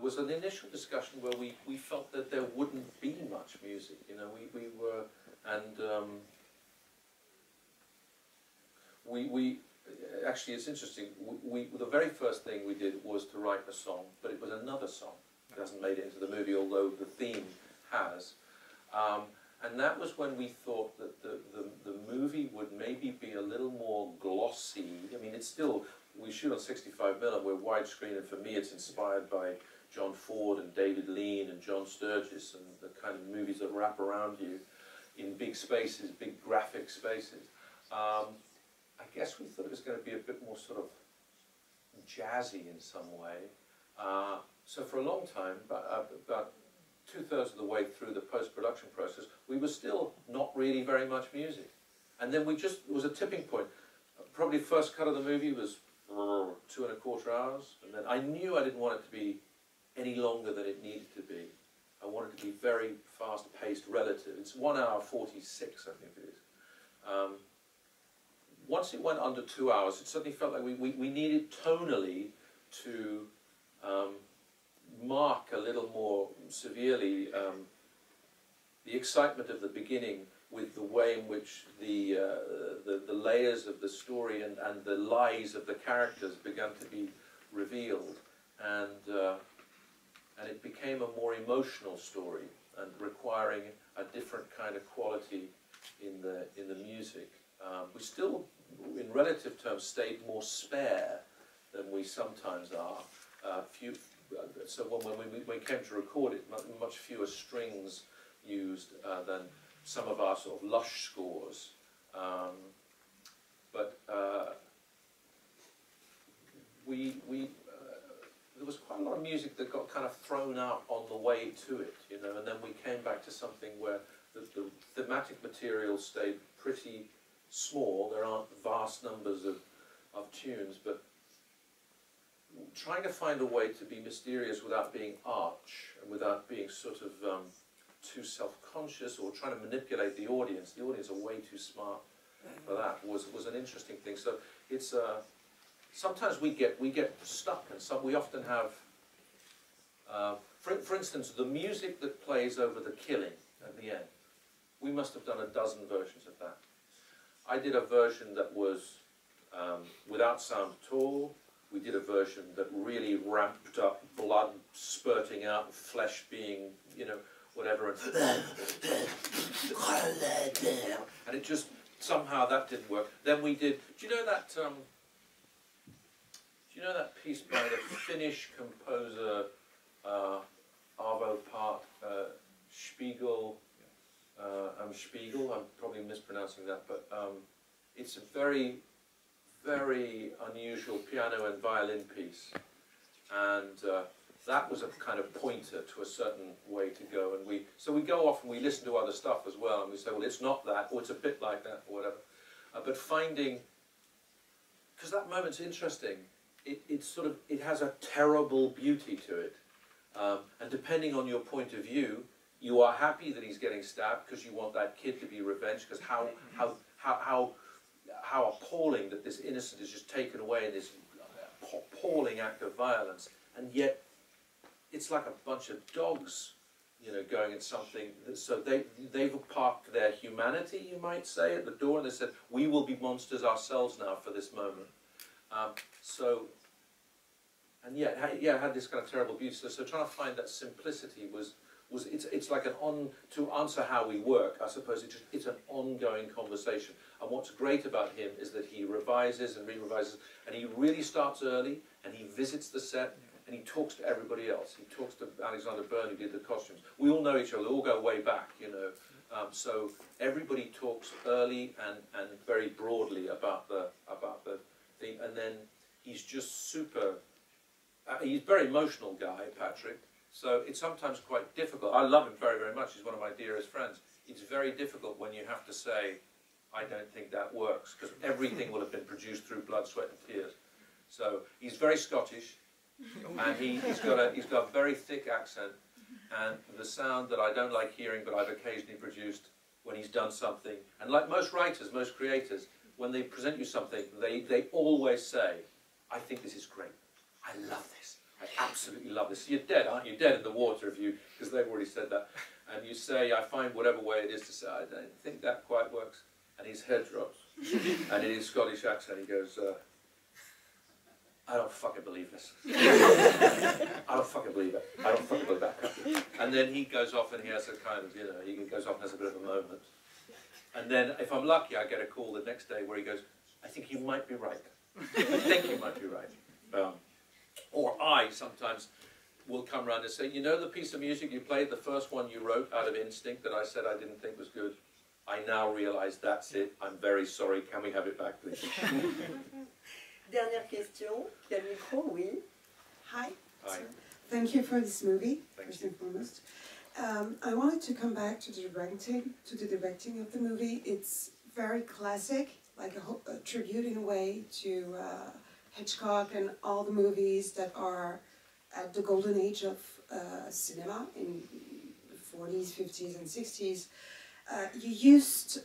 was an initial discussion where we felt that there wouldn't be much music. You know, we were, and we actually, it's interesting. The very first thing we did was to write a song, but it was another song. It hasn't made it into the movie, although the theme has. And that was when we thought that the movie would maybe be a little more glossy. I mean, it's still, we shoot on 65mm and we're widescreen, and for me it's inspired by John Ford and David Lean and John Sturgis and the kind of movies that wrap around you in big spaces, big graphic spaces. I guess we thought it was going to be a bit more sort of jazzy in some way. So for a long time, about 2/3 of the way through the post-production process, we were still not really very much music. And then it was a tipping point. Probably first cut of the movie was 2¼ hours, and then I knew I didn't want it to be any longer than it needed to be. I wanted it to be very fast-paced relative. It's 1 hour 46, I think it is. Once it went under 2 hours, it suddenly felt like we needed tonally to mark a little more severely the excitement of the beginning with the way in which the layers of the story and the lies of the characters began to be revealed, and it became a more emotional story and requiring a different kind of quality in the music. We still, in relative terms, stayed more spare than we sometimes are. So when we came to record it, much fewer strings used than some of our sort of lush scores. But there was quite a lot of music that got kind of thrown out on the way to it, you know, and then we came back to something where the thematic material stayed pretty small. There aren't vast numbers of tunes, but trying to find a way to be mysterious without being arch and without being sort of too self-conscious or trying to manipulate the audience. The audience are way too smart for that. Was an interesting thing. So it's sometimes we get stuck, and we often have. For instance, the music that plays over the killing at the end. We must have done a dozen versions of that. I did a version that was without sound at all. We did a version that really ramped up, blood spurting out, flesh being, you know, whatever, and it just, somehow that didn't work. Then we did, do you know that piece by the Finnish composer Arvo Part Spiegel? Spiegel, I'm probably mispronouncing that, but it's a very, very unusual piano and violin piece, and that was a kind of pointer to a certain way to go. And we go off and we listen to other stuff as well, and we say, well, it's not that, or it's a bit like that, or whatever. But finding, because that moment's interesting, it has a terrible beauty to it, and depending on your point of view, you are happy that he's getting stabbed because you want that kid to be revenged, because how appalling that this innocent is just taken away in this appalling act of violence, and yet it's like a bunch of dogs, you know, going at something. So they've parked their humanity, you might say, at the door, and they said, we will be monsters ourselves now for this moment. And yet, yeah, it had this kind of terrible beauty. So trying to find that simplicity it's like to answer how we work, I suppose it's an ongoing conversation. And what's great about him is that he revises and re-revises, and he really starts early, and he visits the set, and he talks to everybody else. He talks to Alexander Byrne, who did the costumes. We all know each other, we all go way back, you know. So everybody talks early and very broadly about the thing, and then he's just super, he's a very emotional guy, Patrick. So it's sometimes quite difficult. I love him very, very much. He's one of my dearest friends. It's very difficult when you have to say, I don't think that works, because everything will have been produced through blood, sweat and tears. So he's very Scottish, and he's got a very thick accent, and the sound that I don't like hearing, but I've occasionally produced when he's done something. And like most writers, most creators, when they present you something, they always say, I think this is great. I love this. I absolutely love this. So you're dead, aren't you? Dead in the water if you, because they've already said that. And you say, I find whatever way it is to say, I don't think that quite works. And his head drops. And in his Scottish accent, he goes, I don't fucking believe this. I don't fucking believe it. I don't fucking believe that. And then he goes off and he has a kind of, he goes off and has a bit of a moment. And then, if I'm lucky, I get a call the next day where he goes, I think you might be right. I think you might be right. Or I sometimes will come around and say, you know the piece of music you played, the first one you wrote out of instinct that I said I didn't think was good? I now realise that's it. I'm very sorry. Can we have it back, please? Dernière question. Qui a le micro? Oui. Hi. Hi. Thank you for this movie, Thank first you. and foremost. I wanted to come back to the directing of the movie. It's very classic, like a tribute in a way to Hitchcock and all the movies that are at the golden age of cinema in the 40s, 50s and 60s. You used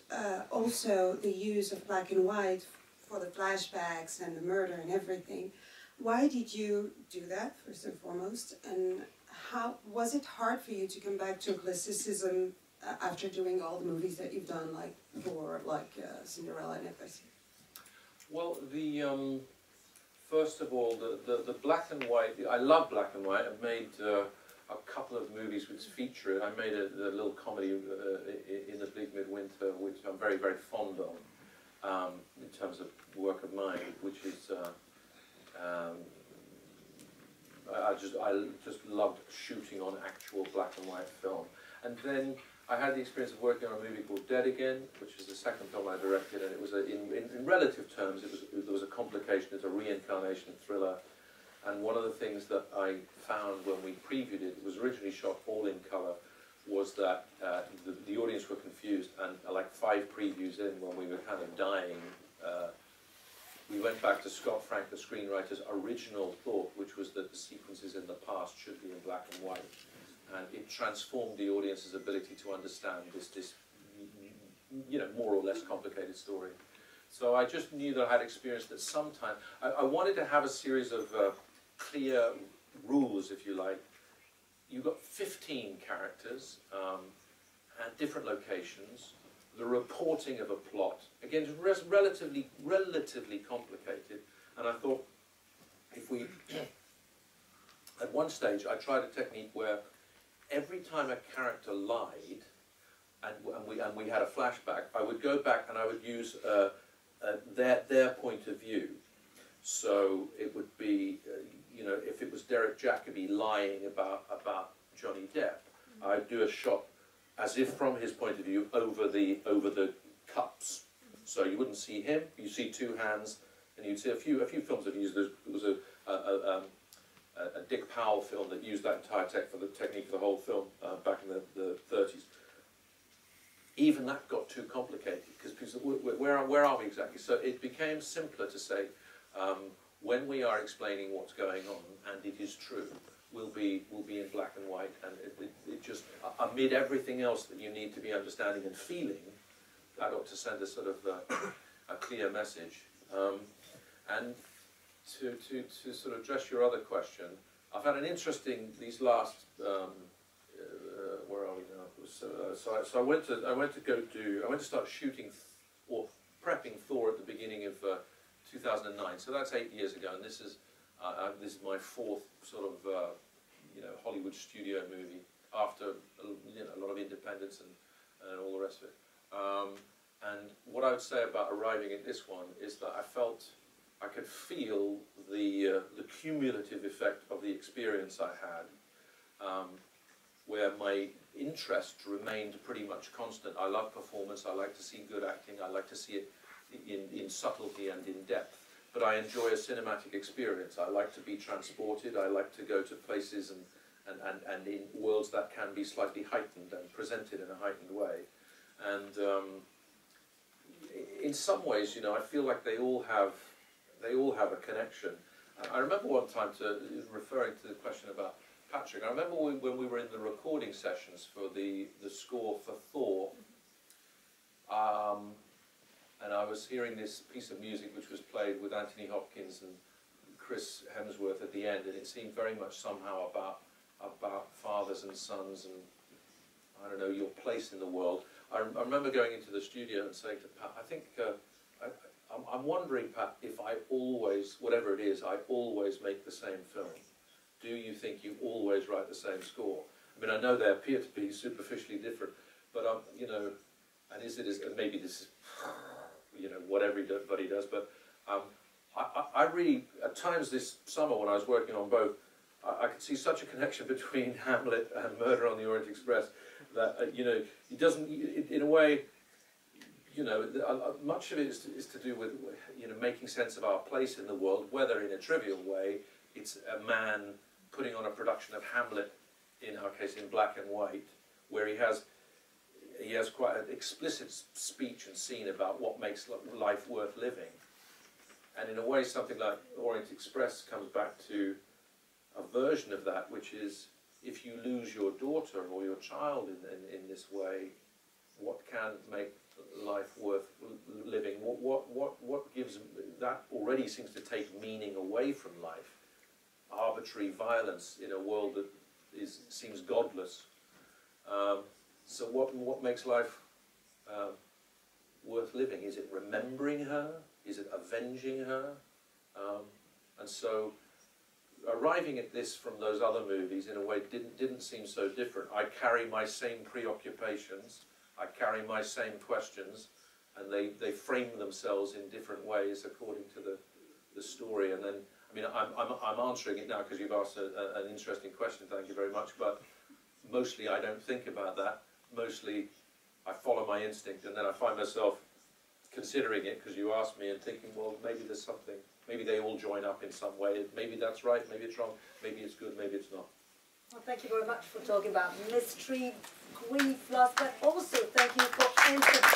also the use of black and white for the flashbacks and the murder and everything. Why did you do that, first and foremost? And how was it hard for you to come back to classicism after doing all the movies that you've done, like Thor, like Cinderella and everything? Well, first of all, the black and white, I love black and white. I've made a couple of movies which feature it. I made a little comedy in the Bleak Midwinter, which I'm very, very fond of in terms of work of mine, which is I just loved shooting on actual black and white film. And then I had the experience of working on a movie called Dead Again, which is the second film I directed, and it was in relative terms, there was a complication. It's a reincarnation thriller. And one of the things that I found when we previewed it, it was originally shot all in colour, was that the audience were confused, and like 5 previews in, when we were kind of dying, we went back to Scott Frank, the screenwriter's original thought, which was that the sequences in the past should be in black and white. And it transformed the audience's ability to understand this more or less complicated story. So I just knew that I had experienced that sometime. I wanted to have a series of clear rules, if you like. You've got 15 characters at different locations. The reporting of a plot, again, is relatively complicated. And I thought, if we, at one stage, I tried a technique where every time a character lied, and we had a flashback, I would go back and I would use their point of view. So it would be, if it was Derek Jacobi lying about Johnny Depp, I'd do a shot as if from his point of view over the cups. So you wouldn't see him. You see 2 hands, and you'd see a few films have used this. There was a Dick Powell film that used that entire technique for the whole film back in the 30s. Even that got too complicated because people said, where are we exactly? So it became simpler to say, when we are explaining what's going on, and it is true, will be in black and white, and it just, amid everything else that you need to be understanding and feeling, that ought to send a sort of a clear message. And to sort of address your other question, I've had an interesting, these last, where are we now? So I went to start shooting or prepping Thor at the beginning of 2009. So that's 8 years ago, and this is my 4th sort of Hollywood studio movie after a lot of independence and all the rest of it. And what I would say about arriving at this one is that I could feel the cumulative effect of the experience I had, where my interest remained pretty much constant. I love performance, I like to see good acting, I like to see it in subtlety and in depth. But I enjoy a cinematic experience. I like to be transported, I like to go to places and in worlds that can be slightly heightened and presented in a heightened way. And in some ways, I feel like they all have a connection. I remember one time, referring to the question about Patrick, I remember when we were in the recording sessions for the score for Thor, and I was hearing this piece of music which was played with Anthony Hopkins and Chris Hemsworth at the end, and it seemed very much somehow about fathers and sons and, I don't know, your place in the world. I remember going into the studio and saying to Pat, I think, I'm wondering, Pat, if I always, whatever it is, I always make the same film. Do you think you always write the same score? I mean, I know they appear to be superficially different, but you know, and maybe this is, you know, what everybody does, but I really, at times this summer when I was working on both, I could see such a connection between Hamlet and Murder on the Orient Express that, you know, it doesn't, in a way, you know, much of it is to do with, you know, making sense of our place in the world, whether in a trivial way, it's a man putting on a production of Hamlet, in our case in black and white, where he has quite an explicit speech and scene about what makes life worth living. And in a way, something like Orient Express comes back to a version of that, which is, if you lose your daughter or your child in this way, what can make life worth living? What gives that already seems to take meaning away from life? Arbitrary violence in a world that seems godless. So what makes life worth living? Is it remembering her? Is it avenging her? And so arriving at this from those other movies in a way didn't seem so different. I carry my same preoccupations, I carry my same questions, and they frame themselves in different ways according to the story. And then, I mean, I'm answering it now because you've asked an interesting question, thank you very much, but mostly I don't think about that. Mostly I follow my instinct, and then I find myself considering it because you asked me and thinking, well, maybe there's something, maybe they all join up in some way, maybe that's right, maybe it's wrong, maybe it's good, maybe it's not. Well, thank you very much for talking about mystery, grief, loss, but also thank you for entertaining.